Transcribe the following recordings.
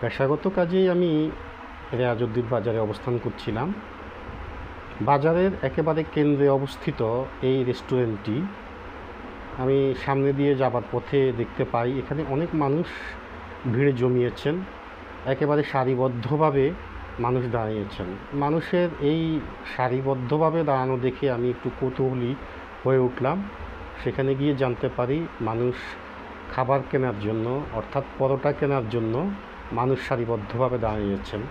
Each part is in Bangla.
পেশাগত কাজেই আমি রেয়াজুদ্দিন বাজারে অবস্থান করছিলাম। বাজারের একেবারে কেন্দ্রে অবস্থিত এই রেস্টুরেন্টটি আমি সামনে দিয়ে যাবার পথে দেখতে পাই এখানে অনেক মানুষ ভিড়ে জমিয়েছেন। একেবারে সারিবদ্ধভাবে মানুষ দাঁড়িয়েছেন। মানুষের এই সারিবদ্ধভাবে দাঁড়ানো দেখে আমি একটু কৌতূহলী হয়ে উঠলাম। সেখানে গিয়ে জানতে পারি মানুষ খাবার কেনার জন্য, অর্থাৎ পরোটা কেনার জন্য মানুষ সারিবদ্ধভাবে দাঁড়িয়েছেন।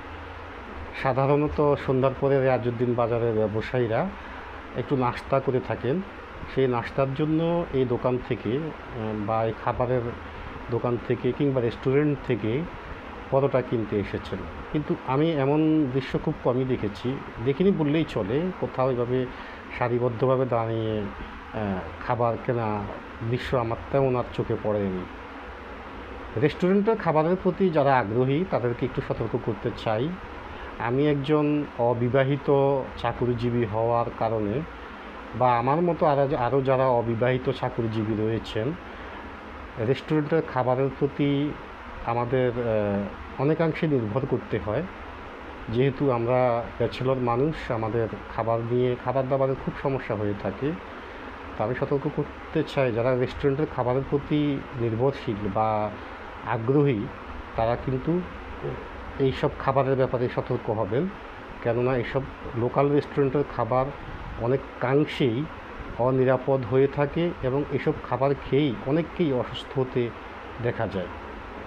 সাধারণত সন্ধ্যার পরে রেয়াজুদ্দিন বাজারের ব্যবসায়ীরা একটু নাস্তা করে থাকেন। সেই নাস্তার জন্য এই দোকান থেকে বা এই খাবারের দোকান থেকে কিংবা রেস্টুরেন্ট থেকে পরোটা কিনতে এসেছেন। কিন্তু আমি এমন দৃশ্য খুব কমই দেখেছি, দেখিনি বললেই চলে। কোথাও এভাবে সারিবদ্ধভাবে দাঁড়িয়ে খাবার কেনা দৃশ্য আমার তেমন আর চোখে পড়েনি। রেস্টুরেন্টের খাবারের প্রতি যারা আগ্রহী তাদেরকে একটু সতর্ক করতে চাই। আমি একজন অবিবাহিত চাকুরিজীবী হওয়ার কারণে বা আমার মতো আরও যারা অবিবাহিত চাকুরিজীবী রয়েছেন, রেস্টুরেন্টের খাবারের প্রতি আমাদের অনেকাংশে নির্ভর করতে হয়। যেহেতু আমরা ব্যাচেলর মানুষ, আমাদের খাবার দাবারের খুব সমস্যা হয়ে থাকে। তা আমি সতর্ক করতে চাই যারা রেস্টুরেন্টের খাবারের প্রতি নির্ভরশীল বা আগ্রহী তারা কিন্তু এইসব খাবারের ব্যাপারে সতর্ক হবেন। কেননা এইসব লোকাল রেস্টুরেন্টের খাবার অনেকাংশেই অনিরাপদ হয়ে থাকে এবং এসব খাবার খেয়েই অনেককেই অসুস্থ হতে দেখা যায়।